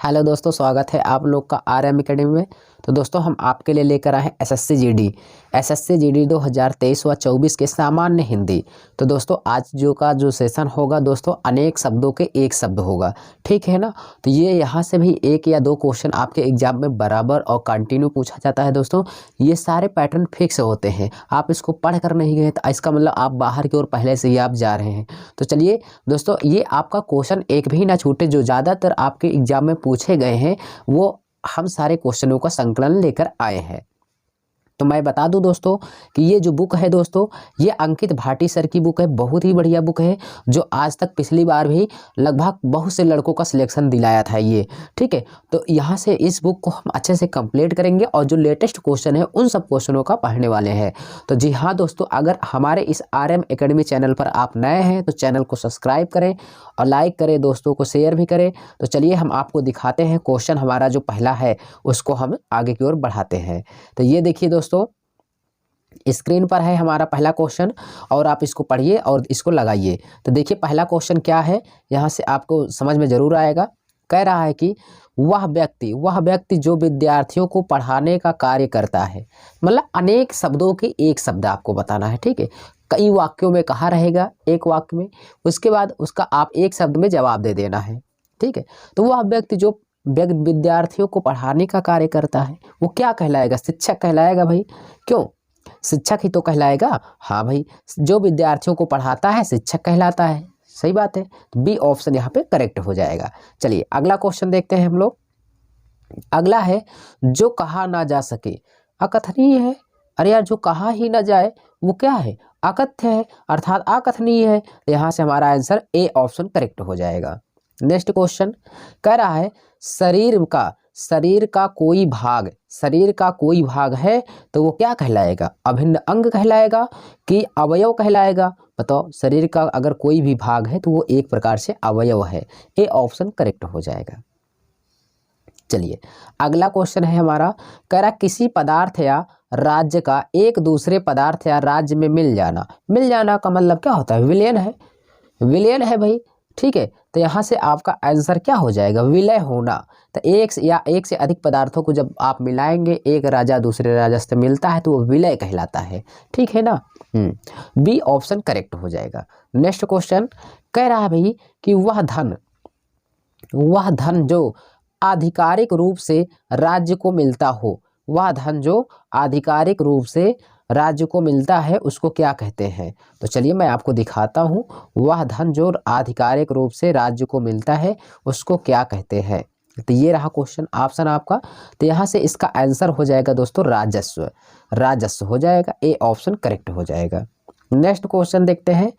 Hello दोस्तों, स्वागत है आप लोग का आरएम एकेडमी में। तो दोस्तों हम आपके लिए लेकर आए हैं एसएससी जीडी 2023 व 24 के सामान्य हिंदी। तो दोस्तों आज जो सेशन होगा दोस्तों, अनेक शब्दों के एक शब्द होगा, ठीक है ना। तो ये यहाँ से भी एक या दो क्वेश्चन आपके एग्जाम में बराबर और कंटिन्यू पूछा जाता है दोस्तों। ये सारे पैटर्न फिक्स होते हैं, आप इसको पढ़ कर नहीं गए तो इसका मतलब आप बाहर की ओर पहले से ही आप जा रहे हैं। तो चलिए दोस्तों, ये आपका क्वेश्चन एक भी ना छूटे, जो ज़्यादातर आपके एग्जाम में पूछे गए हैं वो हम सारे क्वेश्चनों का संकलन लेकर आए हैं। तो मैं बता दूं दोस्तों कि ये जो बुक है दोस्तों, ये अंकित भाटी सर की बुक है। बहुत ही बढ़िया बुक है, जो आज तक पिछली बार भी लगभग बहुत से लड़कों का सिलेक्शन दिलाया था ये, ठीक है। तो यहाँ से इस बुक को हम अच्छे से कंप्लीट करेंगे और जो लेटेस्ट क्वेश्चन है उन सब क्वेश्चनों का पढ़ने वाले हैं। तो जी हाँ दोस्तों, अगर हमारे इस आरएम एकेडमी चैनल पर आप नए हैं तो चैनल को सब्सक्राइब करें और लाइक करें, दोस्तों को शेयर भी करें। तो चलिए हम आपको दिखाते हैं क्वेश्चन हमारा जो पहला है उसको हम आगे की ओर बढ़ाते हैं। तो ये देखिए दोस्तों, स्क्रीन पर है हमारा पहला क्वेश्चन और आप इसको पढ़िए और इसको लगाइए। तो देखिए पहला क्वेश्चन क्या है, यहाँ से आपको समझ में जरूर आएगा। कह रहा है कि वह व्यक्ति जो विद्यार्थियों को पढ़ाने का कार्य करता है, मतलब अनेक शब्दों के एक शब्द आपको बताना है, ठीक है। कई वाक्यों में कहा रहेगा, एक वाक्य में, उसके बाद उसका आप एक शब्द में जवाब दे देना है, ठीक है। तो वह व्यक्ति जो विद्यार्थियों को पढ़ाने का कार्य करता है वो क्या कहलाएगा? शिक्षक कहलाएगा भाई। क्यों? शिक्षक ही तो कहलाएगा। हाँ भाई, जो विद्यार्थियों को पढ़ाता है शिक्षक कहलाता है, सही बात है। तो बी ऑप्शन यहाँ पे करेक्ट हो जाएगा। चलिए अगला क्वेश्चन देखते हैं हम लोग। अगला है, जो कहा ना जा सके अकथनीय है। अरे यार, जो कहा ही ना जाए वो क्या है? अकथ्य है, अर्थात अकथनीय है। तो यहाँ से हमारा आंसर ए ऑप्शन करेक्ट हो जाएगा। नेक्स्ट क्वेश्चन कह रहा है, शरीर का कोई भाग है तो वो क्या कहलाएगा? अभिन्न अंग कहलाएगा कि अवयव कहलाएगा? बताओ, शरीर का अगर कोई भी भाग है तो वो एक प्रकार से अवयव है। ए ऑप्शन करेक्ट हो जाएगा। चलिए अगला क्वेश्चन है हमारा, कह रहा किसी पदार्थ या राज्य का एक दूसरे पदार्थ या राज्य में मिल जाना का मतलब क्या होता है? विलयन है भाई, ठीक है। तो यहाँ से आपका आंसर क्या हो जाएगा? विलय होना। तो एक से अधिक पदार्थों को जब आप मिलाएंगे, एक राजा दूसरे राजा से मिलता है तो वो विलय कहलाता है, ठीक है ना। बी ऑप्शन करेक्ट हो जाएगा। नेक्स्ट क्वेश्चन कह रहा है भाई कि वह धन जो आधिकारिक रूप से राज्य को मिलता हो, राज्य को मिलता है उसको क्या कहते हैं? तो चलिए मैं आपको दिखाता हूँ। वह धन जो आधिकारिक रूप से राज्य को मिलता है उसको क्या कहते हैं? तो ये रहा क्वेश्चन, ऑप्शन आपका। तो यहाँ से इसका आंसर हो जाएगा दोस्तों राजस्व हो जाएगा। ए ऑप्शन करेक्ट हो जाएगा। नेक्स्ट क्वेश्चन देखते हैं।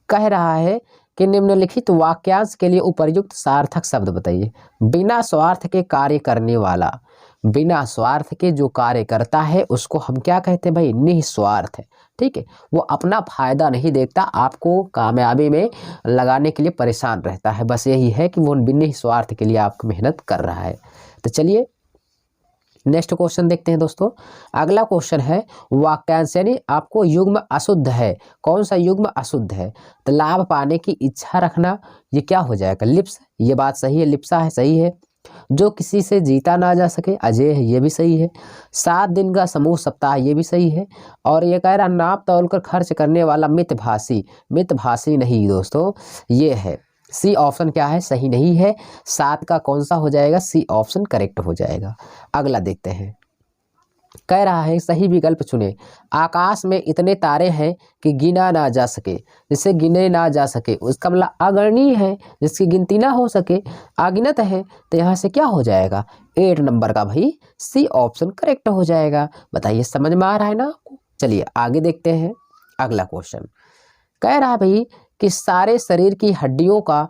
कह रहा है कि निम्नलिखित वाक्यांश के लिए उपर्युक्त सार्थक शब्द बताइए। बिना स्वार्थ के कार्य करने वाला, बिना स्वार्थ के जो कार्य करता है उसको हम क्या कहते हैं भाई? निस्वार्थ है, ठीक है। वो अपना फायदा नहीं देखता, आपको कामयाबी में लगाने के लिए परेशान रहता है। बस यही है कि वो निस्वार्थ के लिए आपको मेहनत कर रहा है। तो चलिए नेक्स्ट क्वेश्चन देखते हैं दोस्तों। अगला क्वेश्चन है वाक्यांश, यानी आपको युग्म अशुद्ध है। कौन सा युग्म अशुद्ध है? तो लाभ पाने की इच्छा रखना, ये क्या हो जाएगा? लिप्स। ये बात सही है, लिप्सा है, सही है। जो किसी से जीता ना जा सके, अजय है, ये भी सही है। 7 दिन का समूह सप्ताह, ये भी सही है। और ये कह रहा नाप तौल कर खर्च करने वाला मितभाषी नहीं दोस्तों, ये है सी ऑप्शन क्या है? सही नहीं है। 7 का कौन सा हो जाएगा? सी ऑप्शन करेक्ट हो जाएगा। अगला देखते हैं। कह रहा है सही विकल्प चुने। आकाश में इतने तारे हैं कि गिना ना जा सके, जिसे गिने ना जा सके उसका मतलब अगणनीय है, जिसकी गिनती ना हो सके, अगिनत है। तो यहाँ से क्या हो जाएगा? 8 नंबर का भाई सी ऑप्शन करेक्ट हो जाएगा। बताइए समझ में आ रहा है ना आपको? चलिए आगे देखते हैं। अगला क्वेश्चन कह रहा है भाई कि सारे शरीर की हड्डियों का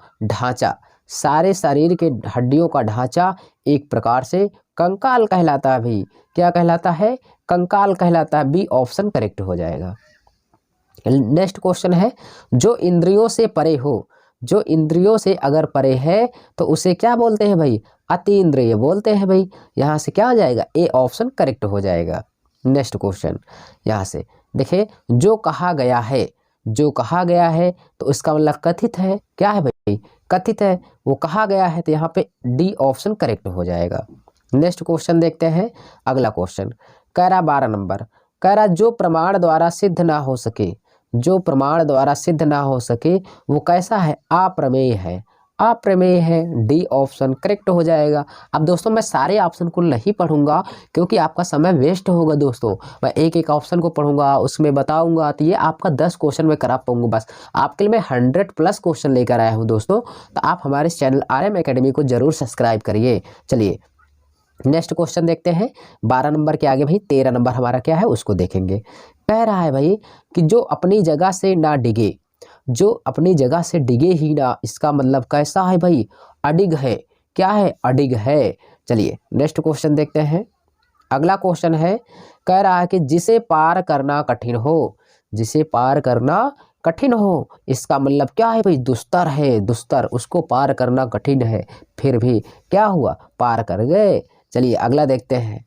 ढांचा एक प्रकार से कंकाल कहलाता है भाई। क्या कहलाता है? कंकाल कहलाता है। बी ऑप्शन करेक्ट हो जाएगा। नेक्स्ट क्वेश्चन है, जो इंद्रियों से अगर परे है तो उसे क्या बोलते हैं भाई? अति इंद्रिय बोलते हैं भाई। यहाँ से क्या हो जाएगा? ए ऑप्शन करेक्ट हो जाएगा। नेक्स्ट क्वेश्चन यहाँ से देखिए, जो कहा गया है तो उसका मतलब कथित है। क्या है भाई? कथित है वो कहा गया है, तो यहाँ पे डी ऑप्शन करेक्ट हो जाएगा। नेक्स्ट क्वेश्चन देखते हैं। अगला क्वेश्चन कह रहा 12 नंबर, कह रहा जो प्रमाण द्वारा सिद्ध ना हो सके, जो प्रमाण द्वारा सिद्ध ना हो सके वो कैसा है, अप्रमेय है। अप्रमेय है, डी ऑप्शन करेक्ट हो जाएगा। अब दोस्तों मैं सारे ऑप्शन को नहीं पढ़ूंगा क्योंकि आपका समय वेस्ट होगा दोस्तों। मैं एक एक ऑप्शन को पढ़ूंगा, उसमें बताऊंगा, तो ये आपका 10 क्वेश्चन में करा पाऊंगा। बस आपके लिए मैं 100+ क्वेश्चन लेकर आया हूँ दोस्तों। तो आप हमारे इस चैनल RM एकेडमी को जरूर सब्सक्राइब करिए। चलिए नेक्स्ट क्वेश्चन देखते हैं। 12 नंबर के आगे भाई 13 नंबर हमारा क्या है उसको देखेंगे। कह रहा है भाई कि जो अपनी जगह से ना डिगे, जो अपनी जगह से डिगे ही ना, इसका मतलब कैसा है भाई, अडिग है। क्या है, अडिग है। चलिए नेक्स्ट क्वेश्चन देखते हैं। अगला क्वेश्चन है, कह रहा है कि जिसे पार करना कठिन हो, जिसे पार करना कठिन हो, इसका मतलब क्या है भाई, दुस्तर है, दुस्तर, उसको पार करना कठिन है, फिर भी क्या हुआ, पार कर गए। चलिए अगला देखते हैं।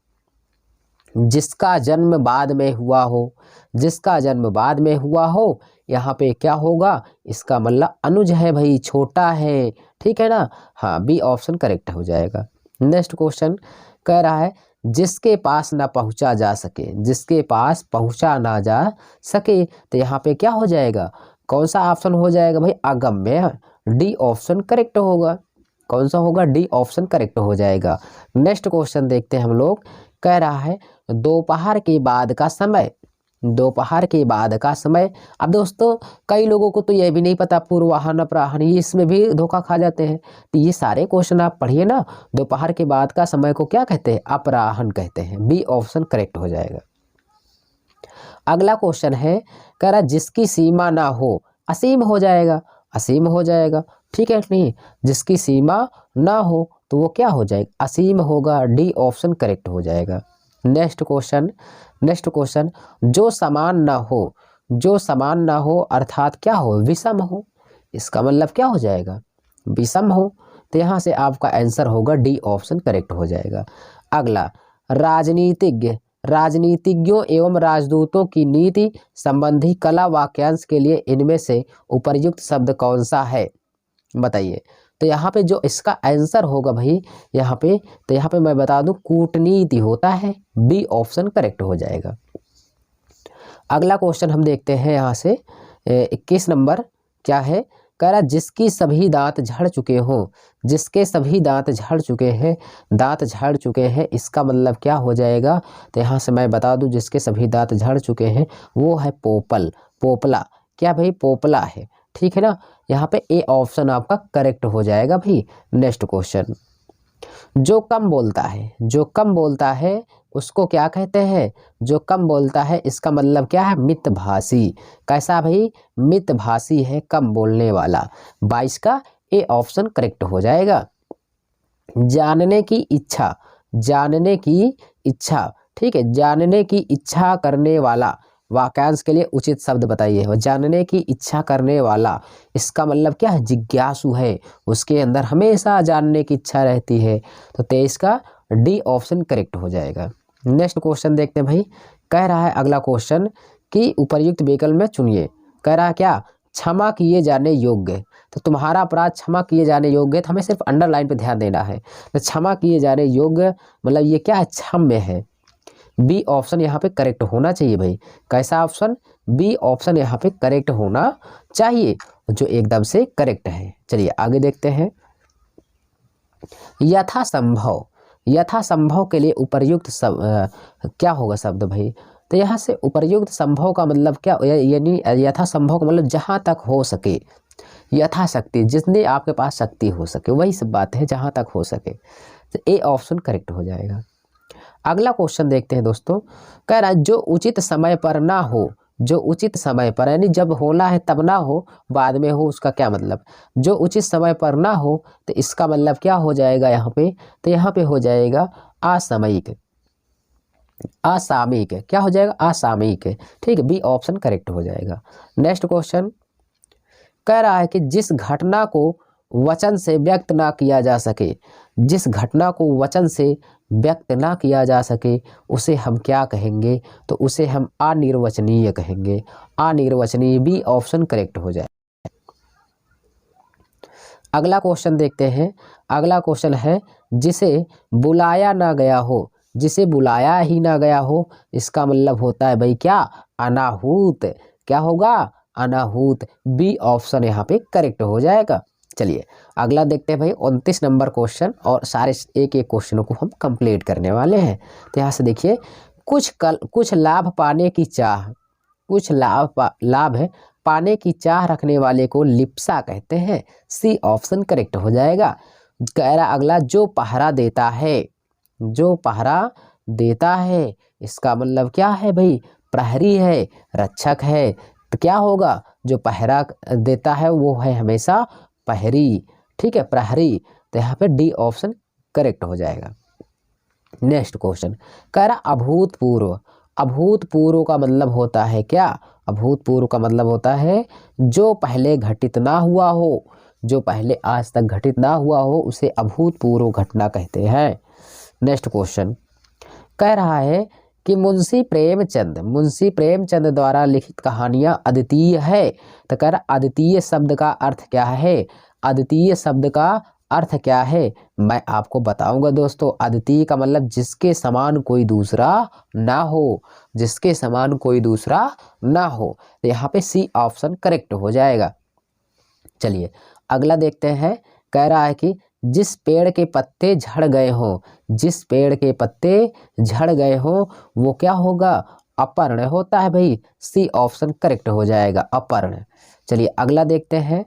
जिसका जन्म बाद में हुआ हो, जिसका जन्म बाद में हुआ हो, यहाँ पे क्या होगा, इसका मतलब अनुज है भाई, छोटा है, ठीक है ना। हाँ, बी ऑप्शन करेक्ट हो जाएगा। नेक्स्ट क्वेश्चन कह रहा है जिसके पास ना पहुंचा जा सके, जिसके पास पहुंचा ना जा सके, तो यहाँ पे क्या हो जाएगा, कौन सा ऑप्शन हो जाएगा भाई, अगम्य। डी ऑप्शन करेक्ट होगा। कौन सा होगा, डी ऑप्शन करेक्ट हो जाएगा। नेक्स्ट क्वेश्चन देखते हैं हम लोग। कह रहा है दोपहर के बाद का समय, दोपहर के बाद का समय। अब दोस्तों कई लोगों को तो ये भी नहीं पता पूर्वाह्न अपराह्न, ये इसमें भी धोखा खा जाते हैं। तो ये सारे क्वेश्चन आप पढ़िए ना। दोपहर के बाद का समय को क्या कहते हैं, अपराह्न कहते हैं। बी ऑप्शन करेक्ट हो जाएगा। अगला क्वेश्चन है, कह रहा जिसकी सीमा ना हो, असीम हो जाएगा, असीम हो जाएगा, ठीक है नहीं। जिसकी सीमा ना हो तो वो क्या हो जाएगा, असीम होगा। डी ऑप्शन करेक्ट हो जाएगा। नेक्स्ट क्वेश्चन, नेक्स्ट क्वेश्चन जो समान ना हो, जो समान ना हो अर्थात क्या हो, विषम हो, इसका मतलब क्या हो जाएगा, विषम हो। तो यहाँ से आपका आंसर होगा डी ऑप्शन करेक्ट हो जाएगा। अगला राजनीतिज्ञ, राजनीतिज्ञों एवं राजदूतों की नीति संबंधी कला वाक्यांश के लिए इनमें से उपर्युक्त शब्द कौन सा है, बताइए। तो यहाँ पे जो इसका आंसर होगा भाई यहाँ पे, तो यहाँ पे मैं बता दूं कूटनीति होता है। बी ऑप्शन करेक्ट हो जाएगा। अगला क्वेश्चन हम देखते हैं यहाँ से 21 नंबर क्या है, कह रहा जिसकी सभी दांत झड़ चुके हों, जिसके सभी दांत झड़ चुके हैं, दांत झड़ चुके हैं, इसका मतलब क्या हो जाएगा। तो यहाँ से मैं बता दूं जिसके सभी दांत झड़ चुके हैं वो है पोपल, पोपला। क्या भाई, पोपला है, ठीक है ना। यहाँ पे ए ऑप्शन आपका करेक्ट हो जाएगा भाई। नेक्स्ट क्वेश्चन, जो कम बोलता है, जो कम बोलता है उसको क्या कहते हैं, जो कम बोलता है, इसका मतलब क्या है, मितभाषी। कैसा भाई, मितभाषी है, कम बोलने वाला। 22 का ए ऑप्शन करेक्ट हो जाएगा। जानने की इच्छा, जानने की इच्छा, ठीक है, जानने की इच्छा करने वाला, वाक्यांश के लिए उचित शब्द बताइए। जानने की इच्छा करने वाला, इसका मतलब क्या है, जिज्ञासु है, उसके अंदर हमेशा जानने की इच्छा रहती है। तो 23 का डी ऑप्शन करेक्ट हो जाएगा। नेक्स्ट क्वेश्चन देखते हैं भाई। कह रहा है अगला क्वेश्चन कि उपर्युक्त विकल्प में चुनिए। कह रहा है क्या, क्षमा किए जाने योग्य। तो तुम्हारा अपराध क्षमा किए जाने योग्य है, तो हमें सिर्फ अंडरलाइन पे ध्यान देना है। तो क्षमा किए जाने योग्य मतलब ये क्या है, क्षम्य है। बी ऑप्शन यहाँ पे करेक्ट होना चाहिए भाई। कैसा ऑप्शन, बी ऑप्शन यहाँ पे करेक्ट होना चाहिए, जो एकदम से करेक्ट है। चलिए आगे देखते हैं। यथासंभव, यथासंभव के लिए उपर्युक्त क्या होगा शब्द भाई। तो यहाँ से उपर्युक्त संभव का मतलब क्या, यानी यथासंभव का मतलब जहाँ तक हो सके, यथाशक्ति, जितनी आपके पास शक्ति हो सके, वही सब बात है, जहाँ तक हो सके। तो ए ऑप्शन करेक्ट हो जाएगा। अगला क्वेश्चन देखते हैं दोस्तों। कह रहा है जो उचित समय पर ना हो, जो उचित समय पर, यानी जब होना है तब ना हो, बाद में हो, उसका क्या मतलब। जो उचित समय पर ना हो तो इसका मतलब क्या हो जाएगा यहाँ पे, तो यहाँ पे हो जाएगा असामयिक, असामयिक, क्या हो जाएगा, असामयिक, ठीक है। बी ऑप्शन करेक्ट हो जाएगा। नेक्स्ट क्वेश्चन कह रहा है कि जिस घटना को वचन से व्यक्त ना किया जा सके, जिस घटना को वचन से व्यक्त ना किया जा सके उसे हम क्या कहेंगे, तो उसे हम अनिर्वचनीय कहेंगे। अनिर्वचनीय, बी ऑप्शन करेक्ट हो जाए। अगला क्वेश्चन देखते हैं। अगला क्वेश्चन है जिसे बुलाया ना गया हो, जिसे बुलाया ही ना गया हो, इसका मतलब होता है भाई क्या, अनाहूत। क्या होगा, अनाहूत। बी ऑप्शन यहाँ पे करेक्ट हो जाएगा। चलिए अगला देखते हैं भाई 29 नंबर क्वेश्चन, और सारे एक एक क्वेश्चनों को हम कंप्लीट करने वाले हैं। तो यहाँ से देखिए, कुछ लाभ पाने की चाह, कुछ लाभ है पाने की चाह रखने वाले को लिप्सा कहते हैं। सी ऑप्शन करेक्ट हो जाएगा। कह रहा अगला, जो पहरा देता है, जो पहरा देता है, इसका मतलब क्या है भाई, प्रहरी है, रक्षक है। तो क्या होगा, जो पहरा देता है वो है हमेशा प्रहरी, ठीक है, प्रहरी। तो यहाँ पे डी ऑप्शन करेक्ट हो जाएगा। नेक्स्ट क्वेश्चन कह रहा अभूतपूर्व, अभूतपूर्व का मतलब होता है क्या, अभूतपूर्व का मतलब होता है जो पहले घटित ना हुआ हो, जो पहले आज तक घटित ना हुआ हो उसे अभूतपूर्व घटना कहते हैं। नेक्स्ट क्वेश्चन कह रहा है कि मुंशी प्रेमचंद द्वारा लिखित कहानियां अद्वितीय है। तो कह रहा अद्वितीय शब्द का अर्थ क्या है, अद्वितीय शब्द का अर्थ क्या है, मैं आपको बताऊंगा दोस्तों। अद्वितीय का मतलब जिसके समान कोई दूसरा ना हो, जिसके समान कोई दूसरा ना हो। तो यहाँ पे सी ऑप्शन करेक्ट हो जाएगा। चलिए अगला देखते हैं। कह रहा है कि जिस पेड़ के पत्ते झड़ गए हों, जिस पेड़ के पत्ते झड़ गए हों वो क्या होगा, अपर्ण होता है भाई। सी ऑप्शन करेक्ट हो जाएगा, अपर्ण। चलिए अगला देखते हैं।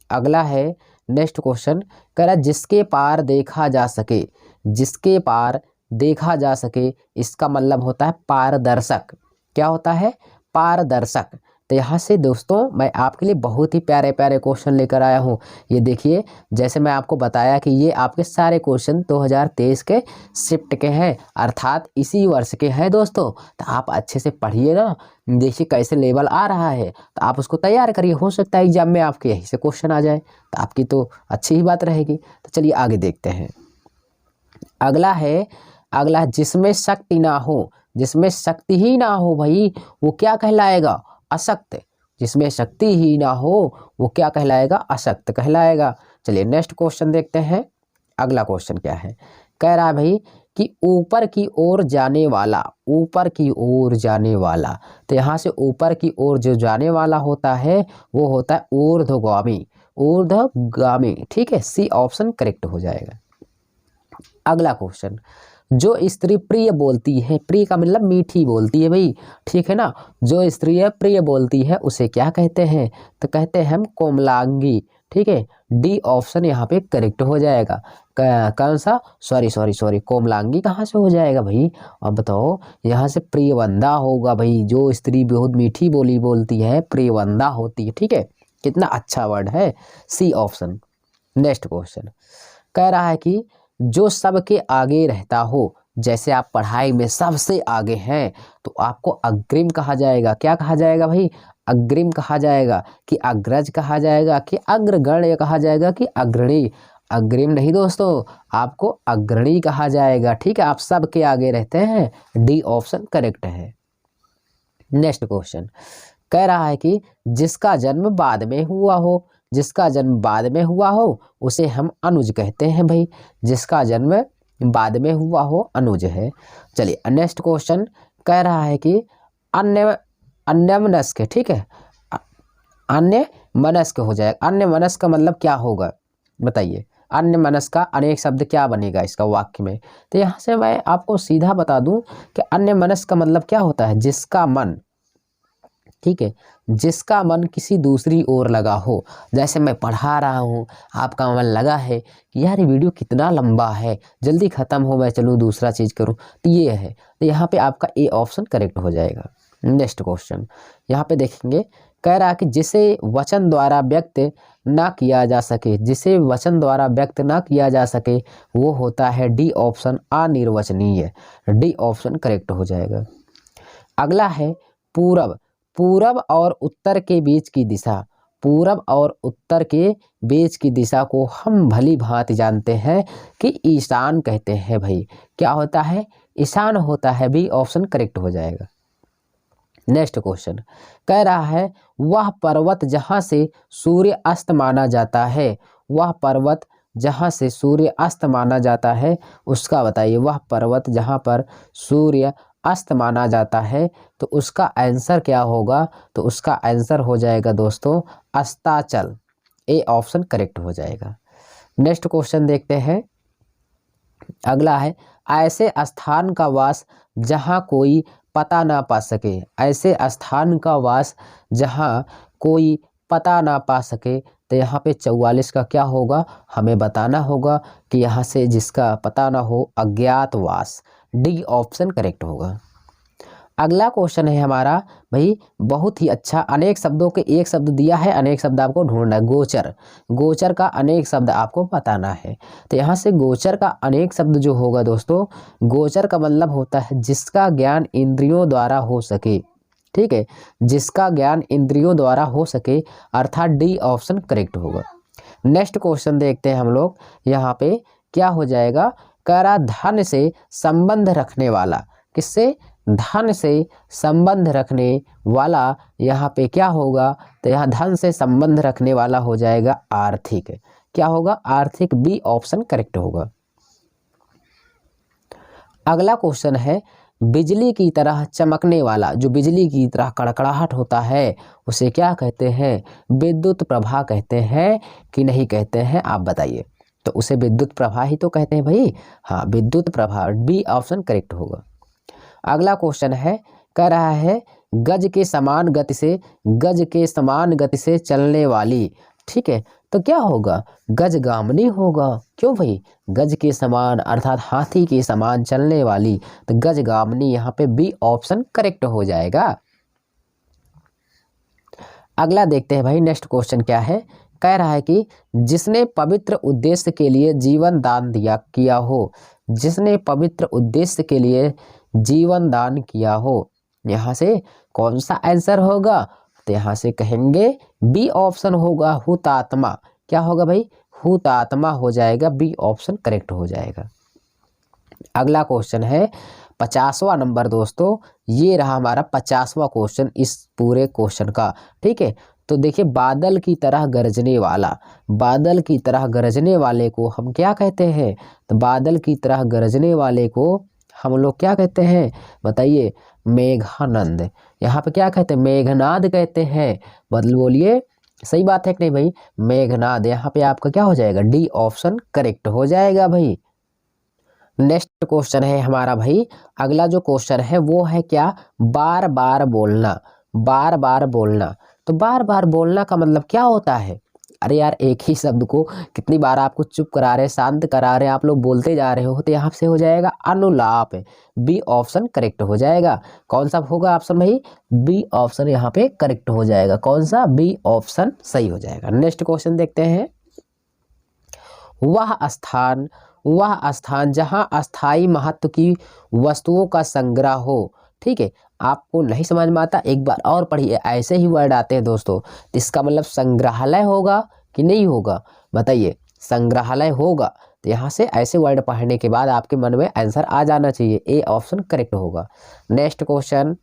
अगला है नेक्स्ट क्वेश्चन, कह रहा जिसके पार देखा जा सके, जिसके पार देखा जा सके, इसका मतलब होता है पारदर्शक। क्या होता है, पारदर्शक। तो यहाँ से दोस्तों मैं आपके लिए बहुत ही प्यारे प्यारे क्वेश्चन लेकर आया हूँ। ये देखिए, जैसे मैं आपको बताया कि ये आपके सारे क्वेश्चन 2023 के शिफ्ट के हैं, अर्थात इसी वर्ष के हैं दोस्तों। तो आप अच्छे से पढ़िए ना, देखिए कैसे लेवल आ रहा है, तो आप उसको तैयार करिए। हो सकता है एग्जाम में आपके यही से क्वेश्चन आ जाए, तो आपकी तो अच्छी ही बात रहेगी। तो चलिए आगे देखते हैं। अगला है, अगला जिसमें शक्ति ना हो, जिसमें शक्ति ही ना हो भाई वो क्या कहलाएगा, अशक्त। जिसमें शक्ति ही ना हो वो क्या कहलाएगा, अशक्त कहलाएगा। चलिए नेक्स्ट क्वेश्चन देखते हैं। अगला क्वेश्चन क्या है, कह रहा है भाई कि ऊपर की ओर जाने वाला, ऊपर की ओर जाने वाला। तो यहाँ से ऊपर की ओर जो जाने वाला होता है वो होता है ऊर्ध्वगामी, ऊर्ध्वगामी, ठीक है। सी ऑप्शन करेक्ट हो जाएगा। अगला क्वेश्चन, जो स्त्री प्रिय बोलती है, प्रिय का मतलब मीठी बोलती है भाई, ठीक है ना। जो स्त्री प्रिय बोलती है उसे क्या कहते हैं, तो कहते हैं हम कोमलांगी, ठीक है। डी ऑप्शन यहाँ पे करेक्ट हो जाएगा। कौन सा, सॉरी कोमलांगी कहाँ से हो जाएगा भाई, अब बताओ। यहाँ से प्रियवंदा होगा भाई, जो स्त्री बहुत मीठी बोली बोलती है प्रियवंदा होती है, ठीक है। कितना अच्छा वर्ड है, सी ऑप्शन। नेक्स्ट क्वेश्चन कह रहा है कि जो सबके आगे रहता हो, जैसे आप पढ़ाई में सबसे आगे हैं तो आपको अग्रिम कहा जाएगा। क्या कहा जाएगा भाई, अग्रिम कहा जाएगा, कि अग्रज कहा जाएगा, कि अग्रगण्य कहा जाएगा, कि अग्रणी। अग्रिम नहीं दोस्तों, आपको अग्रणी कहा जाएगा, ठीक है। आप सबके आगे रहते हैं, डी ऑप्शन करेक्ट है। नेक्स्ट क्वेश्चन कह रहा है कि जिसका जन्म बाद में हुआ हो, जिसका जन्म बाद में हुआ हो उसे हम अनुज कहते हैं भाई। जिसका जन्म बाद में हुआ हो अनुज है। चलिए नेक्स्ट क्वेश्चन कह रहा है कि अन्यमनस्क, ठीक है, अन्यमनस्क हो जाएगा। अन्यमनस्क का मतलब क्या होगा बताइए, अन्यमनस्क का अनेक शब्द क्या बनेगा इसका वाक्य में। तो यहाँ से मैं आपको सीधा बता दूं कि अन्यमनस्क का मतलब क्या होता है, जिसका मन, ठीक है, जिसका मन किसी दूसरी ओर लगा हो। जैसे मैं पढ़ा रहा हूँ, आपका मन लगा है कि यार ये वीडियो कितना लंबा है, जल्दी ख़त्म हो, मैं चलूँ दूसरा चीज़ करूँ, तो ये है। तो यहाँ पे आपका ए ऑप्शन करेक्ट हो जाएगा। नेक्स्ट क्वेश्चन यहाँ पे देखेंगे, कह रहा है कि जिसे वचन द्वारा व्यक्त ना किया जा सके, जिसे वचन द्वारा व्यक्त ना किया जा सके वो होता है डी ऑप्शन अनिर्वचनीय। डी ऑप्शन करेक्ट हो जाएगा। अगला है पूरब, पूरब और उत्तर के बीच की दिशा। पूरब और उत्तर के बीच की दिशा को हम भली भांति जानते हैं कि ईशान कहते हैं भाई। क्या होता है, ईशान होता है। बी ऑप्शन करेक्ट हो जाएगा। नेक्स्ट क्वेश्चन कह रहा है वह पर्वत जहाँ से सूर्य अस्त माना जाता है, वह पर्वत जहाँ से सूर्य अस्त माना जाता है उसका बताइए। वह पर्वत जहाँ पर सूर्य अस्त माना जाता है तो उसका आंसर क्या होगा? तो उसका आंसर हो जाएगा दोस्तों अस्ताचल। ए ऑप्शन करेक्ट हो जाएगा। नेक्स्ट क्वेश्चन देखते हैं। अगला है ऐसे स्थान का वास जहाँ कोई पता ना पा सके। ऐसे स्थान का वास जहाँ कोई पता ना पा सके, तो यहाँ पे 44 का क्या होगा? हमें बताना होगा कि यहाँ से जिसका पता ना हो अज्ञातवास। डी ऑप्शन करेक्ट होगा। अगला क्वेश्चन है हमारा भाई बहुत ही अच्छा। अनेक शब्दों के एक शब्द दिया है, अनेक शब्द आपको ढूंढना है। गोचर, गोचर का अनेक शब्द आपको बताना है। तो यहाँ से गोचर का अनेक शब्द जो होगा दोस्तों, गोचर का मतलब होता है जिसका ज्ञान इंद्रियों द्वारा हो सके। ठीक है, जिसका ज्ञान इंद्रियों द्वारा हो सके, अर्थात डी ऑप्शन करेक्ट होगा। नेक्स्ट क्वेश्चन देखते हैं हम लोग। यहाँ पे क्या हो जाएगा? कह रहा धन से संबंध रखने वाला। किससे? धन से संबंध रखने वाला। यहाँ पे क्या होगा? तो यहाँ धन से संबंध रखने वाला हो जाएगा आर्थिक। क्या होगा? आर्थिक। बी ऑप्शन करेक्ट होगा। अगला क्वेश्चन है बिजली की तरह चमकने वाला। जो बिजली की तरह कड़कड़ाहट होता है उसे क्या कहते हैं? विद्युत प्रभा कहते हैं कि नहीं कहते हैं? आप बताइए। तो उसे विद्युत प्रभा ही तो कहते हैं भाई। हाँ, विद्युत प्रभा। बी ऑप्शन करेक्ट होगा। अगला क्वेश्चन है, कह रहा है गज के समान गति से, गज के समान गति से चलने वाली। ठीक है, तो क्या होगा? गजगामिनी होगा। क्यों भाई? गज के समान अर्थात हाथी के समान चलने वाली, तो गजगामिनी। यहाँ पे बी ऑप्शन करेक्ट हो जाएगा। अगला देखते हैं भाई। नेक्स्ट क्वेश्चन क्या है? कह रहा है कि जिसने पवित्र उद्देश्य के लिए जीवन दान किया हो। जिसने पवित्र उद्देश्य के लिए जीवन दान किया हो, यहाँ से कौन सा आंसर होगा? तो यहाँ से कहेंगे बी ऑप्शन होगा हुतात्मा। क्या होगा भाई? हुतात्मा हो जाएगा। बी ऑप्शन करेक्ट हो जाएगा। अगला क्वेश्चन है 50वां नंबर दोस्तों। ये रहा हमारा 50वां क्वेश्चन इस पूरे क्वेश्चन का। ठीक है, तो देखिए बादल की तरह गरजने वाला। बादल की तरह गरजने वाले को हम क्या कहते हैं? तो बादल की तरह गरजने वाले को हम लोग क्या कहते हैं? बताइए। मेघानंद। यहाँ पे क्या कहते हैं? मेघनाद कहते हैं। मतलब बोलिए सही बात है कि नहीं भाई? मेघनाद। यहाँ पे आपका क्या हो जाएगा? डी ऑप्शन करेक्ट हो जाएगा भाई। नेक्स्ट क्वेश्चन है हमारा भाई। अगला जो क्वेश्चन है वो है क्या? बार बार बोलना। बार बार बोलना। तो बार बार बोलना का मतलब क्या होता है? अरे यार, एक ही शब्द को कितनी बार आपको चुप करा रहे, शांत करा रहे, आप लोग बोलते जा रहे हो, तो यहाँ से हो जाएगा अनुलाप। बी ऑप्शन करेक्ट हो जाएगा। कौन सा होगा ऑप्शन भाई? बी ऑप्शन यहाँ पे करेक्ट हो जाएगा। कौन सा? बी ऑप्शन सही हो जाएगा। नेक्स्ट क्वेश्चन देखते हैं। वह स्थान जहाँ अस्थाई महत्व की वस्तुओं का संग्रह हो। ठीक है, आपको नहीं समझ में आता एक बार और पढ़िए। ऐसे ही वर्ड आते हैं दोस्तों, तो इसका मतलब संग्रहालय होगा कि नहीं होगा? बताइए। संग्रहालय होगा, तो यहाँ से ऐसे वर्ड पढ़ने के बाद आपके मन में आंसर आ जाना चाहिए। ए ऑप्शन करेक्ट होगा। नेक्स्ट क्वेश्चन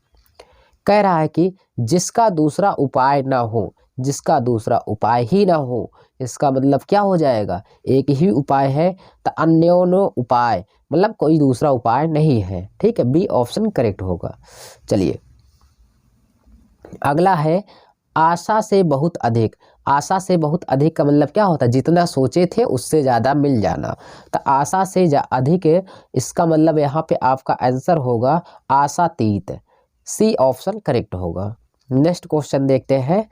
कह रहा है कि जिसका दूसरा उपाय ना हो। जिसका दूसरा उपाय ही ना हो, इसका मतलब क्या हो जाएगा? एक ही उपाय है, तो अन्योन्यो उपाय, मतलब कोई दूसरा उपाय नहीं है। ठीक है, बी ऑप्शन करेक्ट होगा। चलिए अगला है आशा से बहुत अधिक। आशा से बहुत अधिक का मतलब क्या होता है? जितना सोचे थे उससे ज़्यादा मिल जाना। तो आशा से अधिक, इसका मतलब यहाँ पे आपका आंसर होगा आशातीत। सी ऑप्शन करेक्ट होगा। नेक्स्ट क्वेश्चन देखते हैं।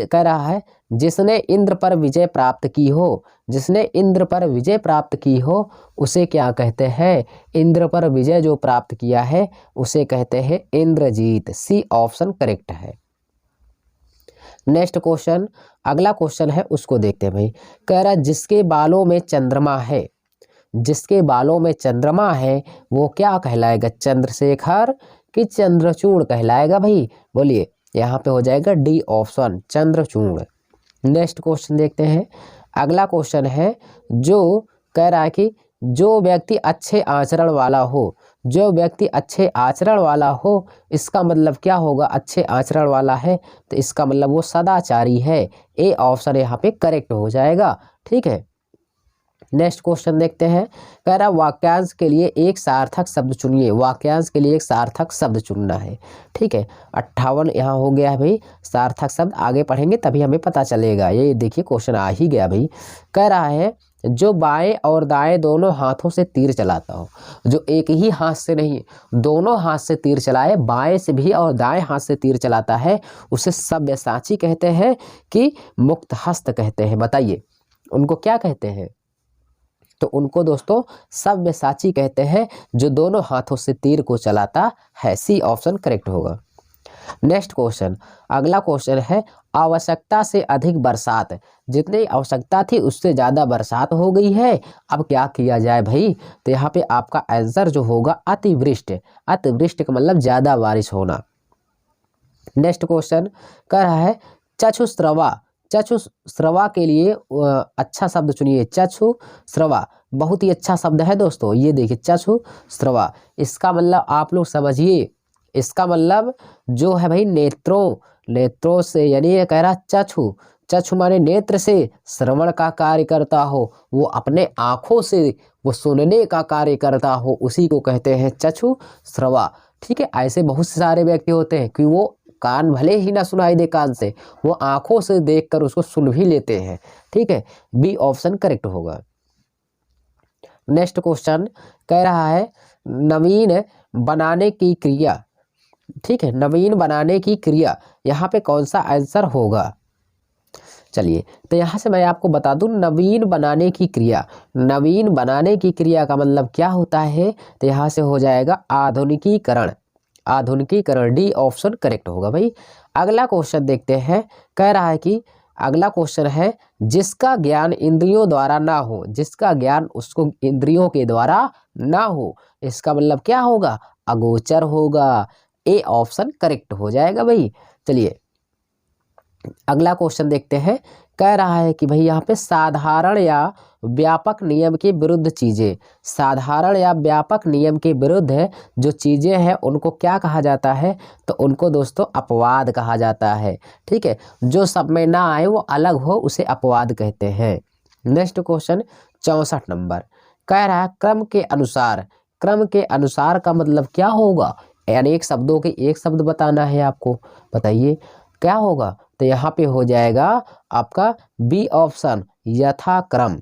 कह रहा है जिसने इंद्र पर विजय प्राप्त की हो। जिसने इंद्र पर विजय प्राप्त की हो उसे क्या कहते हैं? इंद्र पर विजय जो प्राप्त किया है उसे कहते हैं इंद्रजीत। सी ऑप्शन करेक्ट है। नेक्स्ट क्वेश्चन, अगला क्वेश्चन है उसको देखते हैं भाई। कह रहा है जिसके बालों में चंद्रमा है। जिसके बालों में चंद्रमा है वो क्या कहलाएगा? चंद्रशेखर कि चंद्रचूड़ कहलाएगा भाई? बोलिए। यहाँ पे हो जाएगा D option Chandrachud. Next question देखते हैं। अगला क्वेश्चन है जो कह रहा है कि जो व्यक्ति अच्छे आचरण वाला हो। जो व्यक्ति अच्छे आचरण वाला हो, इसका मतलब क्या होगा? अच्छे आचरण वाला है तो इसका मतलब वो सदाचारी है। ए ऑप्शन यहाँ पे करेक्ट हो जाएगा। ठीक है। नेक्स्ट क्वेश्चन देखते हैं। कह रहा वाक्यांश के लिए एक सार्थक शब्द चुनिए। वाक्यांश के लिए एक सार्थक शब्द चुनना है, ठीक है। 58 यहाँ हो गया है भाई सार्थक शब्द, आगे पढ़ेंगे तभी हमें पता चलेगा। ये देखिए क्वेश्चन आ ही गया भाई। कह रहा है जो बाएं और दाएं दोनों हाथों से तीर चलाता हो, जो एक ही हाथ से नहीं दोनों हाथ से तीर चलाए, बाएं से भी और दाएं हाथ से तीर चलाता है, उसे सब्यसाची कहते हैं कि मुक्तहस्त कहते हैं? बताइए उनको क्या कहते हैं? तो उनको दोस्तों सब्यसाची कहते हैं जो दोनों हाथों से तीर को चलाता है। सी ऑप्शन करेक्ट होगा। नेक्स्ट क्वेश्चन, अगला क्वेश्चन है आवश्यकता से अधिक बरसात। जितनी आवश्यकता थी उससे ज़्यादा बरसात हो गई है, अब क्या किया जाए भाई? तो यहाँ पे आपका आंसर जो होगा अतिवृष्टि। अतिवृष्टि का मतलब ज़्यादा बारिश होना। नेक्स्ट क्वेश्चन कह रहा है चक्षुस्रवा। चक्षुस्रवा के लिए अच्छा शब्द चुनिए। चक्षुस्रवा बहुत ही अच्छा शब्द है दोस्तों। ये देखिए चक्षुस्रवा, इसका मतलब आप लोग समझिए, इसका मतलब जो है भाई नेत्रों से, यानी ये कह रहा चक्षु माने नेत्र से श्रवण का कार्य करता हो, वो अपने आँखों से वो सुनने का कार्य करता हो, उसी को कहते हैं चक्षुस्रवा, ठीक है। ऐसे बहुत सारे व्यक्ति होते हैं कि वो कान भले ही ना सुनाई दे कान से, वो आंखों से देखकर उसको सुन भी लेते हैं, ठीक है। बी ऑप्शन करेक्ट होगा। नेक्स्ट क्वेश्चन कह रहा है नवीन बनाने की क्रिया, ठीक है। नवीन बनाने की क्रिया, यहाँ पे कौन सा आंसर होगा? चलिए तो यहाँ से मैं आपको बता दूं, नवीन बनाने की क्रिया, नवीन बनाने की क्रिया का मतलब क्या होता है? तो यहाँ से हो जाएगा आधुनिकीकरण। आधुनिकीकरण, डी ऑप्शन करेक्ट होगा भाई। अगला क्वेश्चन देखते हैं। कह रहा है कि अगला क्वेश्चन है जिसका ज्ञान इंद्रियों द्वारा ना हो, जिसका ज्ञान उसको इंद्रियों के द्वारा ना हो, इसका मतलब क्या होगा? अगोचर होगा। ए ऑप्शन करेक्ट हो जाएगा भाई। चलिए अगला क्वेश्चन देखते हैं। कह रहा है कि भाई यहाँ पे साधारण या व्यापक नियम के विरुद्ध चीजें, साधारण या व्यापक नियम के विरुद्ध जो चीजें हैं उनको क्या कहा जाता है? तो उनको दोस्तों अपवाद कहा जाता है, ठीक है। जो सब में ना आए वो अलग हो, उसे अपवाद कहते हैं। नेक्स्ट क्वेश्चन 64 नंबर कह रहा है क्रम के अनुसार। क्रम के अनुसार का मतलब क्या होगा? यानी एक शब्दों के एक शब्द बताना है आपको, बताइए क्या होगा? तो यहाँ पे हो जाएगा आपका बी ऑप्शन यथाक्रम।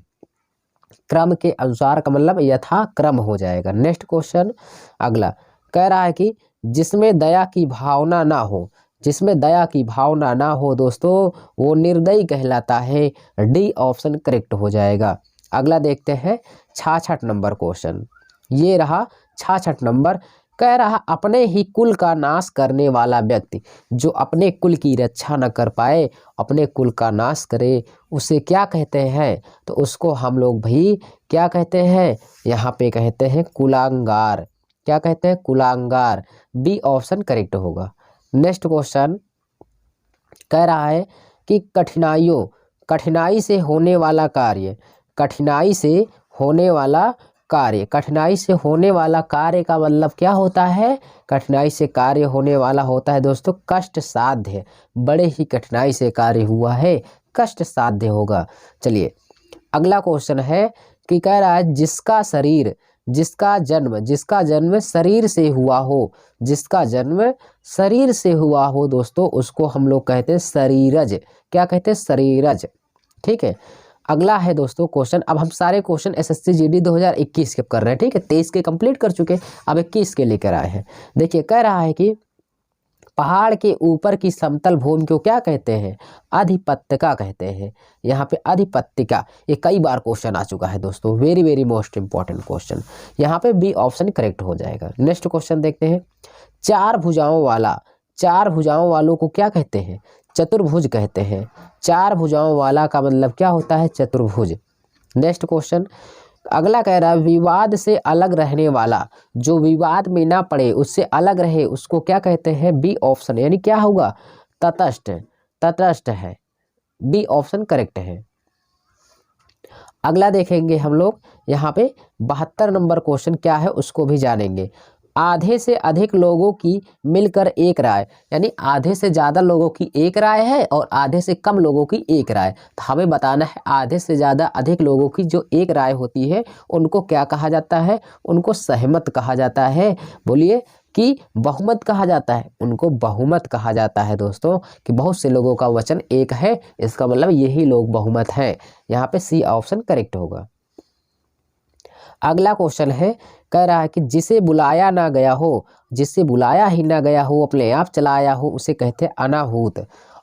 क्रम के अनुसार का मतलब यथाक्रम हो जाएगा। नेक्स्ट क्वेश्चन अगला कह रहा है कि जिसमें दया की भावना ना हो, जिसमें दया की भावना ना हो दोस्तों वो निर्दयी कहलाता है। डी ऑप्शन करेक्ट हो जाएगा। अगला देखते हैं 66 नंबर क्वेश्चन। ये रहा 66 नंबर। कह रहा अपने ही कुल का नाश करने वाला व्यक्ति, जो अपने कुल की रक्षा न कर पाए, अपने कुल का नाश करे, उसे क्या कहते हैं? तो उसको हम लोग भाई क्या कहते हैं? यहाँ पे कहते हैं कुलांगार। क्या कहते हैं? कुलांगार। बी ऑप्शन करेक्ट होगा। नेक्स्ट क्वेश्चन कह रहा है कि कठिनाई से होने वाला कार्य, कठिनाई से होने वाला कार्य, कठिनाई से होने वाला कार्य का मतलब क्या होता है? कठिनाई से कार्य होने वाला होता है दोस्तों कष्ट साध्य। बड़े ही कठिनाई से कार्य हुआ है, कष्ट साध्य होगा। चलिए अगला क्वेश्चन है कि कह रहा है जिसका शरीर, जिसका जन्म शरीर से हुआ हो, जिसका जन्म शरीर से हुआ हो दोस्तों उसको हम लोग कहते हैं शरीरज। क्या कहते हैं? शरीरज, ठीक है। अगला है दोस्तों क्वेश्चन, अब हम सारे क्वेश्चन एसएससी जीडी 2021 के कर रहे हैं, ठीक है। 23 के कंप्लीट कर चुके, अब 21 के लेकर आए हैं। देखिए कह रहा है कि पहाड़ के ऊपर की समतल भूमि को क्या कहते हैं? अधिपत्यका कहते हैं। यहाँ पे अधिपत्यका, ये कई बार क्वेश्चन आ चुका है दोस्तों, very very most important question. यहाँ पे बी ऑप्शन करेक्ट हो जाएगा। नेक्स्ट क्वेश्चन देखते हैं। चार भुजाओं वाला, चार भुजाओं वालों को क्या कहते हैं? चतुर्भुज कहते हैं। चार भुजाओं वाला का मतलब क्या होता है? चतुर्भुज। नेक्स्ट क्वेश्चन अगला कह रहा है विवाद से अलग रहने वाला, जो विवाद में ना पड़े उससे अलग रहे उसको क्या कहते हैं? बी ऑप्शन, यानी क्या होगा? तटस्थ। तटस्थ है, बी ऑप्शन करेक्ट है। अगला देखेंगे हम लोग यहाँ पे 72 नंबर क्वेश्चन क्या है उसको भी जानेंगे। आधे से अधिक लोगों की मिलकर एक राय, यानी आधे से ज़्यादा लोगों की एक राय है और आधे से कम लोगों की एक राय। तो हमें बताना है आधे से ज़्यादा अधिक लोगों की जो एक राय होती है उनको क्या कहा जाता है, उनको सहमत कहा जाता है। बोलिए कि बहुमत कहा जाता है, उनको बहुमत कहा जाता है दोस्तों, कि बहुत से लोगों का वचन एक है, इसका मतलब यही लोग बहुमत हैं। यहाँ पे सी ऑप्शन करेक्ट होगा। अगला क्वेश्चन है, कह रहा है कि जिसे बुलाया ना गया हो, जिसे बुलाया ही ना गया हो, अपने आप चला आया हो, उसे कहते हैं अनाहूत।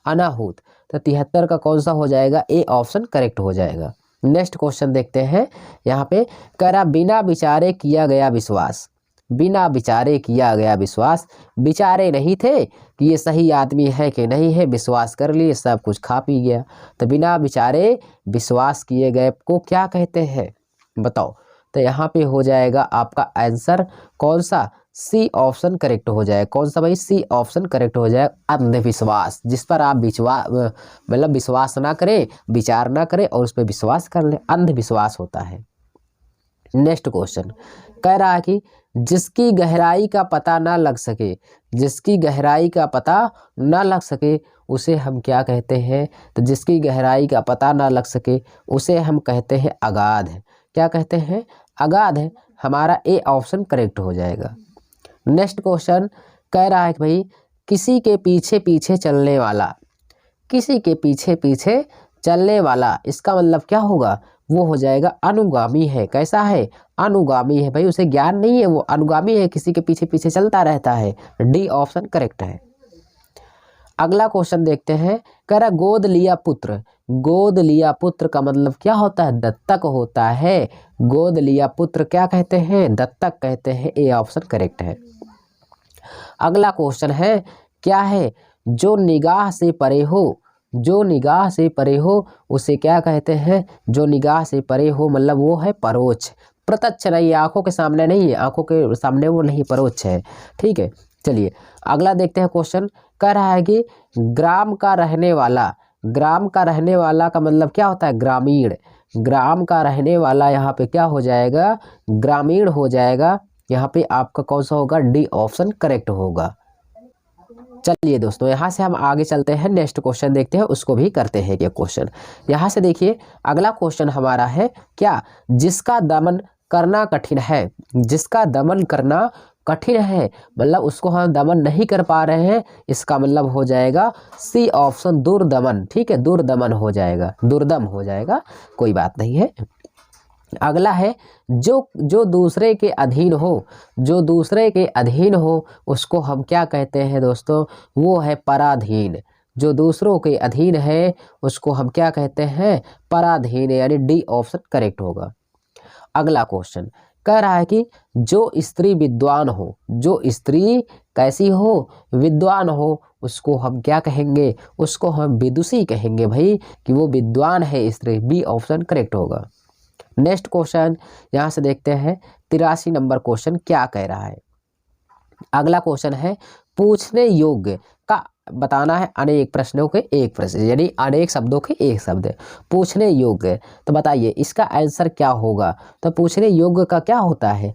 अनाहूत। तो 73 का कौन सा हो जाएगा, ए ऑप्शन करेक्ट हो जाएगा। नेक्स्ट क्वेश्चन देखते हैं। यहाँ पे कह रहा बिना विचारे किया गया विश्वास, बिना विचारे किया गया विश्वास, विचारे नहीं थे कि ये सही आदमी है कि नहीं है, विश्वास कर लिए, सब कुछ खा पी गया। तो बिना विचारे विश्वास किए गए को क्या कहते हैं, बताओ। तो यहाँ पे हो जाएगा आपका आंसर कौन सा, सी ऑप्शन करेक्ट हो जाए। कौन सा भाई, सी ऑप्शन करेक्ट हो जाए। अंधविश्वास, जिस पर आप मतलब विश्वास ना करें, विचार ना करें और उस पर विश्वास कर लें, अंधविश्वास होता है। नेक्स्ट क्वेश्चन कह रहा है कि जिसकी गहराई का पता ना लग सके, जिसकी गहराई का पता ना लग सके उसे हम क्या कहते हैं। तो जिसकी गहराई का पता ना लग सके उसे हम कहते हैं अगाध। क्या कहते हैं, अगाध है। हमारा ए ऑप्शन करेक्ट हो जाएगा। नेक्स्ट क्वेश्चन कह रहा है कि भाई किसी के पीछे पीछे चलने वाला, किसी के पीछे पीछे चलने वाला, इसका मतलब क्या होगा, वो हो जाएगा अनुगामी है। कैसा है, अनुगामी है भाई, उसे ज्ञान नहीं है, वो अनुगामी है, किसी के पीछे पीछे चलता रहता है। डी ऑप्शन करेक्ट है। अगला क्वेश्चन देखते हैं। कह रहा गोद लिया पुत्र, गोद लिया पुत्र का मतलब क्या होता है, दत्तक होता है। गोद लिया पुत्र क्या कहते हैं, दत्तक कहते हैं। ए ऑप्शन करेक्ट है। अगला क्वेश्चन है, क्या है, जो निगाह से परे हो, जो निगाह से परे हो उसे क्या कहते हैं। जो निगाह से परे हो मतलब वो है परोक्ष, प्रत्यक्ष नहीं है, आंखों के सामने नहीं है, आंखों के सामने वो नहीं, परोक्ष है। ठीक है, चलिए अगला देखते हैं क्वेश्चन। कह रहा है कि ग्राम का रहने वाला, ग्राम का रहने वाला का मतलब क्या होता है, ग्रामीण। ग्राम का रहने वाला यहाँ पे क्या हो जाएगा, ग्रामीण हो जाएगा। यहाँ पे आपका कौन सा होगा, डी ऑप्शन करेक्ट होगा। चलिए दोस्तों यहाँ से हम आगे चलते हैं, नेक्स्ट क्वेश्चन देखते हैं, उसको भी करते हैं ये क्वेश्चन। यहाँ से देखिए अगला क्वेश्चन हमारा है, क्या, जिसका दमन करना कठिन है, जिसका दमन करना कठिन है मतलब उसको हम दमन नहीं कर पा रहे हैं, इसका मतलब हो जाएगा सी ऑप्शन दुर्दमन। ठीक है, दुर्दमन हो जाएगा, दुर्दम हो जाएगा, कोई बात नहीं है। अगला है, जो दूसरे के अधीन हो, जो दूसरे के अधीन हो उसको हम क्या कहते हैं दोस्तों, वो है पराधीन। जो दूसरों के अधीन है उसको हम क्या कहते हैं, पराधीन, यानी डी ऑप्शन करेक्ट होगा। अगला क्वेश्चन कह रहा है कि जो स्त्री विद्वान हो, जो स्त्री कैसी हो, विद्वान हो, उसको हम क्या कहेंगे, उसको हम विदुषी कहेंगे भाई, कि वो विद्वान है स्त्री। बी ऑप्शन करेक्ट होगा। नेक्स्ट क्वेश्चन यहाँ से देखते हैं, 83 नंबर क्वेश्चन क्या कह रहा है। अगला क्वेश्चन है, पूछने योग्य का बताना है अनेक प्रश्नों के एक प्रश्न, यानी अनेक शब्दों के एक शब्द। पूछने योग्य, तो बताइए इसका आंसर क्या होगा। तो पूछने योग्य का क्या होता है,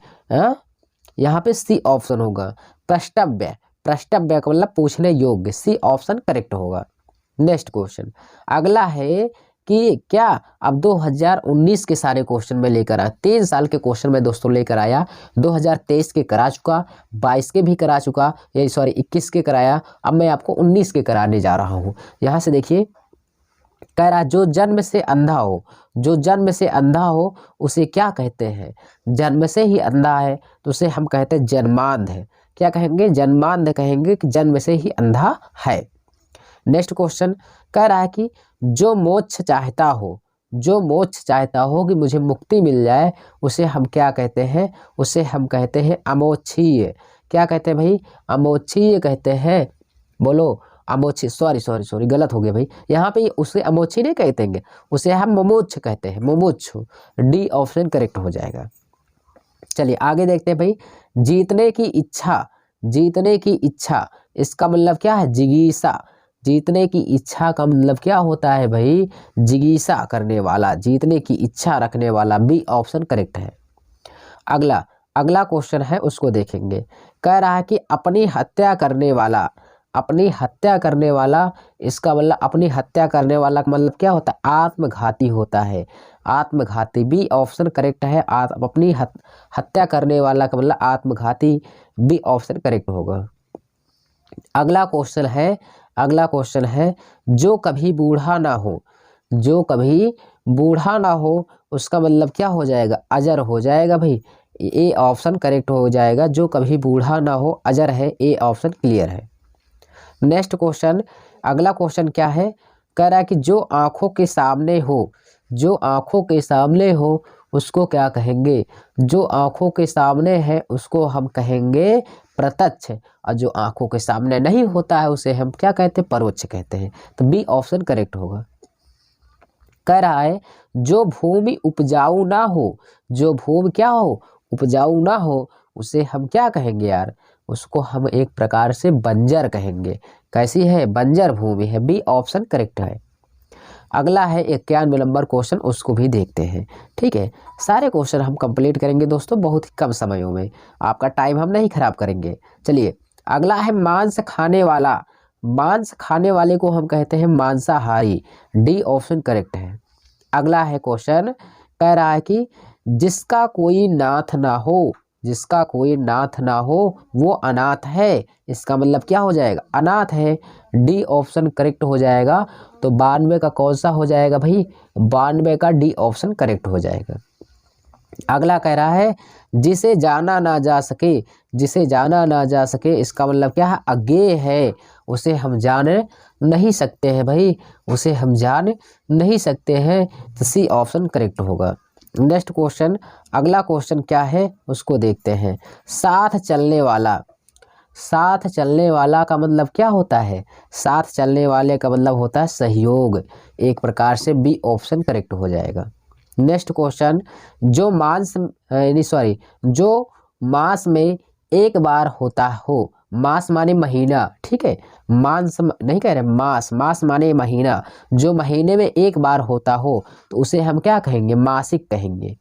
यहाँ पे सी ऑप्शन होगा, प्रष्टव्य। प्रष्टव्य का मतलब पूछने योग्य, सी ऑप्शन करेक्ट होगा। नेक्स्ट क्वेश्चन अगला है कि क्या, अब 2019 के सारे क्वेश्चन में लेकर आया, 3 साल के क्वेश्चन में दोस्तों लेकर आया। 2023 के करा चुका, 22 के भी करा चुका, ये सॉरी 21 के कराया, अब मैं आपको 19 के कराने जा रहा हूँ। यहाँ से देखिए कह रहा जो जन्म से अंधा हो, जो जन्म से अंधा हो उसे क्या कहते हैं। जन्म से ही अंधा है तो उसे हम कहते हैं जन्मांध है। क्या कहेंगे, जन्मांध कहेंगे, कि जन्म से ही अंधा है। नेक्स्ट क्वेश्चन कह रहा है कि जो मोक्ष चाहता हो, जो मोक्ष चाहता हो कि मुझे मुक्ति मिल जाए, उसे हम क्या कहते हैं, उसे हम कहते हैं अमोक्षीय। क्या कहते हैं भाई, अमोक्षीय कहते हैं। बोलो अमोक्ष, सॉरी गलत हो गया भाई, यहाँ पे उसे अमोक्षी नहीं कहते हैं, उसे हम मुमुक्ष कहते हैं, मुमुक्षु। डी ऑप्शन करेक्ट हो जाएगा। चलिए आगे देखते हैं भाई, जीतने की इच्छा, जीतने की इच्छा इसका मतलब क्या है, जिगीसा। जीतने की इच्छा का मतलब क्या होता है भाई, जिगीसा करने वाला, जीतने की इच्छा रखने वाला। बी ऑप्शन करेक्ट है। अगला अगला क्वेश्चन है उसको देखेंगे। कह रहा है कि अपनी हत्या करने वाला, अपनी हत्या करने वाला, इसका मतलब अपनी हत्या करने वाला का मतलब क्या होता है? आत्मघाती होता है, आत्मघाती। बी ऑप्शन करेक्ट है। अपनी हत्या करने वाला का मतलब आत्मघाती, बी ऑप्शन करेक्ट होगा। अगला क्वेश्चन है, अगला क्वेश्चन है जो कभी बूढ़ा ना हो, जो कभी बूढ़ा ना हो उसका मतलब क्या हो जाएगा? अजर हो जाएगा भाई। ए ऑप्शन करेक्ट हो जाएगा। जो कभी बूढ़ा ना हो अजर है, ए ऑप्शन क्लियर है। नेक्स्ट क्वेश्चन, अगला क्वेश्चन क्या है? कह रहा है कि जो आंखों के सामने हो, जो आंखों के सामने हो उसको क्या कहेंगे? जो आंखों के सामने है उसको हम कहेंगे प्रत्यक्ष, और जो आंखों के सामने नहीं होता है उसे हम क्या कहते हैं? परोक्ष कहते हैं। तो बी ऑप्शन करेक्ट होगा। कह रहा है जो भूमि उपजाऊ ना हो, जो भूमि क्या हो? उपजाऊ ना हो, उसे हम क्या कहेंगे यार? उसको हम एक प्रकार से बंजर कहेंगे। कैसी है? बंजर भूमि है। बी ऑप्शन करेक्ट है। अगला है 91 नंबर क्वेश्चन, उसको भी देखते हैं। ठीक है, सारे क्वेश्चन हम कंप्लीट करेंगे दोस्तों बहुत ही कम समयों में, आपका टाइम हम नहीं खराब करेंगे। चलिए, अगला है मांस खाने वाला, मांस खाने वाले को हम कहते हैं मांसाहारी, डी ऑप्शन करेक्ट है। अगला है क्वेश्चन, कह रहा है कि जिसका कोई नाथ ना हो, जिसका कोई नाथ ना हो वो अनाथ है, इसका मतलब क्या हो जाएगा? अनाथ है, डी ऑप्शन करेक्ट हो जाएगा। तो 92 का कौन सा हो जाएगा भाई? 92 का डी ऑप्शन करेक्ट हो जाएगा। अगला कह रहा है जिसे जाना ना जा सके, जिसे जाना ना जा सके, इसका मतलब क्या है? अज्ञेय है, उसे हम जान नहीं सकते हैं भाई, उसे हम जान नहीं सकते हैं। तो सी ऑप्शन करेक्ट होगा। नेक्स्ट क्वेश्चन, अगला क्वेश्चन क्या है उसको देखते हैं। साथ चलने वाला, साथ चलने वाला का मतलब क्या होता है? साथ चलने वाले का मतलब होता है सहयोग, एक प्रकार से बी ऑप्शन करेक्ट हो जाएगा। नेक्स्ट क्वेश्चन, जो मांस नहीं सॉरी जो मास में एक बार होता हो, मास माने महीना, ठीक है, मांस नहीं कह रहे, मास, मास माने महीना, जो महीने में एक बार होता हो तो उसे हम क्या कहेंगे? मासिक कहेंगे।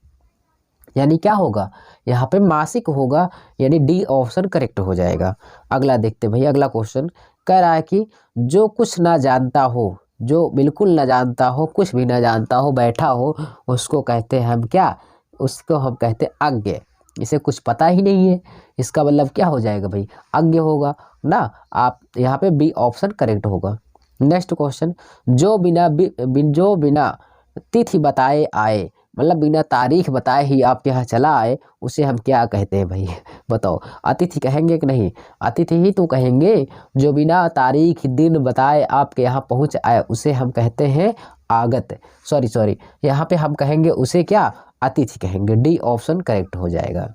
यानी क्या होगा? यहाँ पे मासिक होगा, यानी डी ऑप्शन करेक्ट हो जाएगा। अगला देखते भाई, अगला क्वेश्चन कह रहा है कि जो कुछ ना जानता हो, जो बिल्कुल ना जानता हो, कुछ भी ना जानता हो, बैठा हो, उसको कहते हैं हम क्या? उसको हम कहते हैं अज्ञ। इसे कुछ पता ही नहीं है, इसका मतलब क्या हो जाएगा भाई? अज्ञ होगा ना। आप यहाँ पे बी ऑप्शन करेक्ट होगा। नेक्स्ट क्वेश्चन, जो बिना तिथि बताए आए, मतलब बिना तारीख बताए ही आपके यहाँ चला आए, उसे हम क्या कहते हैं भाई? बताओ, अतिथि कहेंगे कि नहीं? अतिथि ही तो कहेंगे। जो बिना तारीख दिन बताए आपके यहाँ पहुँच आए उसे हम कहते हैं आगत, सॉरी यहाँ पे हम कहेंगे उसे क्या? अतिथि कहेंगे। डी ऑप्शन करेक्ट हो जाएगा।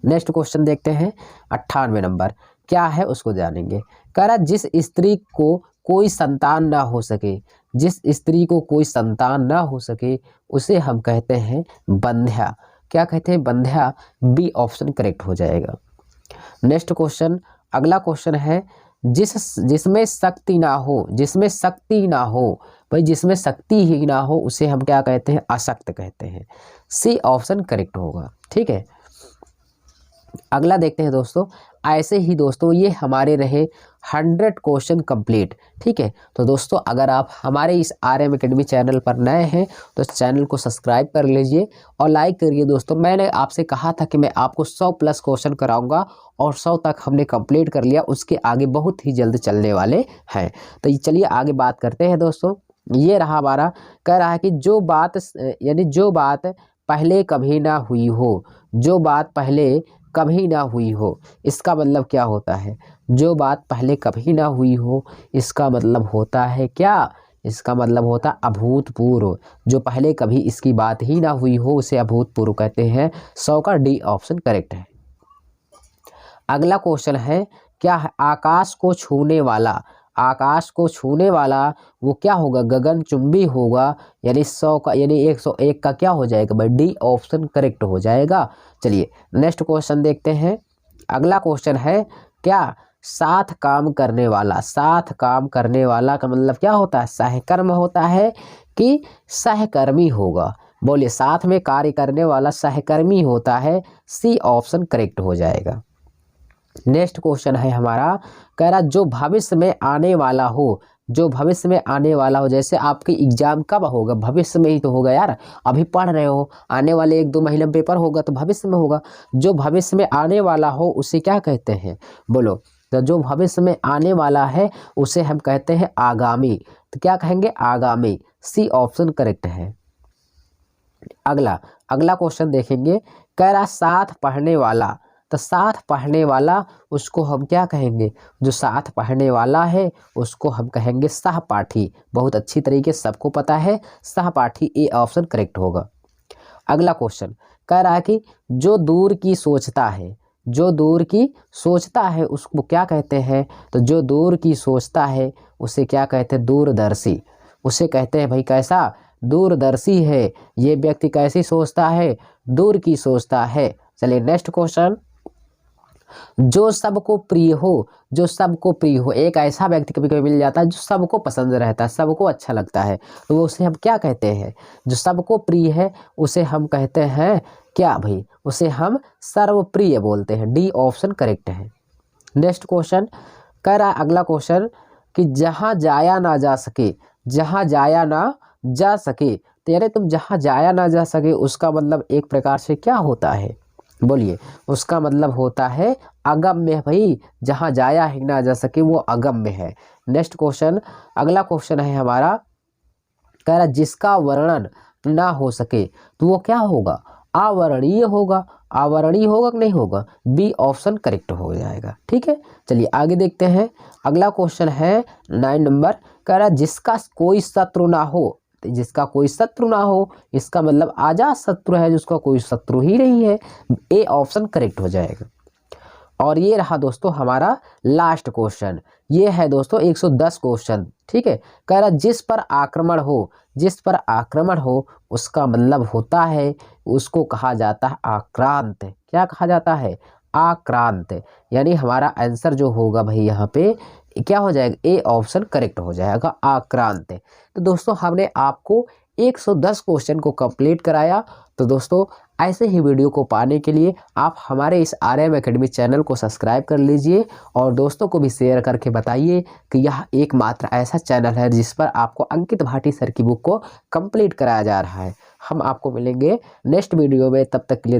नेक्स्ट क्वेश्चन देखते हैं 98 नंबर, क्या है उसको जानेंगे। कह रहा जिस स्त्री को कोई संतान ना हो सके, जिस स्त्री को कोई संतान ना हो सके उसे हम कहते हैं बंध्या। क्या कहते हैं? बंध्या। बी ऑप्शन करेक्ट हो जाएगा। नेक्स्ट क्वेश्चन, अगला क्वेश्चन है जिसमें शक्ति ना हो, जिसमें शक्ति ना हो भाई, जिसमें शक्ति ही ना हो उसे हम क्या कहते हैं? अशक्त कहते हैं। सी ऑप्शन करेक्ट होगा। ठीक है, अगला देखते हैं दोस्तों। ऐसे ही दोस्तों ये हमारे रहे 100 क्वेश्चन कंप्लीट। ठीक है, तो दोस्तों अगर आप हमारे इस RM एकेडमी चैनल पर नए हैं तो इस चैनल को सब्सक्राइब कर लीजिए और लाइक करिए। दोस्तों मैंने आपसे कहा था कि मैं आपको 100 प्लस क्वेश्चन कराऊंगा और 100 तक हमने कंप्लीट कर लिया, उसके आगे बहुत ही जल्द चलने वाले हैं। तो चलिए आगे बात करते हैं दोस्तों। ये रहा हमारा, कह रहा है कि जो बात यानी जो बात पहले कभी ना हुई हो, जो बात पहले कभी ना हुई हो, इसका मतलब क्या होता है? जो बात पहले कभी ना हुई हो इसका मतलब होता है क्या? इसका मतलब होता है अभूतपूर्व। जो पहले कभी इसकी बात ही ना हुई हो उसे अभूतपूर्व कहते हैं। 100 का डी ऑप्शन करेक्ट है। अगला क्वेश्चन है, क्या है? आकाश को छूने वाला, आकाश को छूने वाला वो क्या होगा? गगनचुंबी होगा। यानी 100 का यानी 101 का क्या हो जाएगा भाई? डी ऑप्शन करेक्ट हो जाएगा। चलिए नेक्स्ट क्वेश्चन देखते हैं। अगला क्वेश्चन है, क्या? साथ काम करने वाला, साथ काम करने वाला का मतलब क्या होता है? सहकर्म होता है कि सहकर्मी होगा? बोलिए, साथ में कार्य करने वाला सहकर्मी होता है। सी ऑप्शन करेक्ट हो जाएगा। नेक्स्ट क्वेश्चन है हमारा, कह रहा जो भविष्य में आने वाला हो, जो भविष्य में आने वाला हो, जैसे आपकी एग्जाम कब होगा, भविष्य में ही तो होगा यार, अभी पढ़ रहे हो, आने वाले 1-2 महीने में पेपर होगा तो भविष्य में होगा। जो भविष्य में आने वाला हो उसे क्या कहते हैं, बोलो, तो जो भविष्य में आने वाला है उसे हम कहते हैं आगामी। तो क्या कहेंगे, आगामी। सी ऑप्शन करेक्ट है। अगला क्वेश्चन देखेंगे, कह रहा साथ पढ़ने वाला, तो साथ पढ़ने वाला उसको हम क्या कहेंगे, जो साथ पढ़ने वाला है उसको हम कहेंगे सहपाठी। बहुत अच्छी तरीके से सबको पता है, सहपाठी। ए ऑप्शन करेक्ट होगा। अगला क्वेश्चन कह रहा है कि जो दूर की सोचता है, जो दूर की सोचता है उसको क्या कहते हैं, तो जो दूर की सोचता है उसे क्या कहते हैं, दूरदर्शी। उसे कहते हैं भाई कैसा, दूरदर्शी है। ये व्यक्ति कैसी सोचता है, दूर की सोचता है। चलिए नेक्स्ट क्वेश्चन, जो सबको प्रिय हो, जो सबको प्रिय हो, एक ऐसा व्यक्ति कभी कभी मिल जाता है जो सबको पसंद रहता है, सबको अच्छा लगता है, तो वो उसे हम क्या कहते हैं, जो सबको प्रिय है उसे हम कहते हैं क्या भाई, उसे हम सर्वप्रिय बोलते हैं। डी ऑप्शन करेक्ट है। नेक्स्ट क्वेश्चन कह रहा है अगला क्वेश्चन कि जहाँ जाया ना जा सके, जहाँ जाया ना जा सके, तो यार तुम जहाँ जाया ना जा सके उसका मतलब एक प्रकार से क्या होता है, बोलिए, उसका मतलब होता है अगम्य भाई। जहाँ जाया ही ना जा सके वो अगम्य है। नेक्स्ट क्वेश्चन, अगला क्वेश्चन है हमारा, कह रहा जिसका वर्णन ना हो सके तो वो क्या होगा, अवर्णीय होगा। अवर्णीय होगा कि नहीं होगा, बी ऑप्शन करेक्ट हो जाएगा। ठीक है, चलिए आगे देखते हैं। अगला क्वेश्चन है 9 नंबर, कह रहा जिसका कोई शत्रु ना हो, तो जिसका कोई शत्रु ना हो इसका मतलब अजात शत्रु है, जिसका कोई शत्रु ही नहीं है। ए ऑप्शन करेक्ट हो जाएगा। और ये रहा दोस्तों हमारा लास्ट क्वेश्चन, ये है दोस्तों 110 क्वेश्चन। ठीक है, कह रहा जिस पर आक्रमण हो, जिस पर आक्रमण हो उसका मतलब होता है, उसको कहा जाता है आक्रांत। क्या कहा जाता है, आक्रांत। यानी हमारा आंसर जो होगा भाई यहाँ पे क्या हो जाएगा, ए ऑप्शन करेक्ट हो जाएगा, आक्रांत। तो दोस्तों हमने आपको 110 क्वेश्चन को कंप्लीट कराया। तो दोस्तों ऐसे ही वीडियो को पाने के लिए आप हमारे इस RM एकेडमी चैनल को सब्सक्राइब कर लीजिए और दोस्तों को भी शेयर करके बताइए कि यह एकमात्र ऐसा चैनल है जिस पर आपको अंकित भाटी सर की बुक को कंप्लीट कराया जा रहा है। हम आपको मिलेंगे नेक्स्ट वीडियो में, तब तक के लिए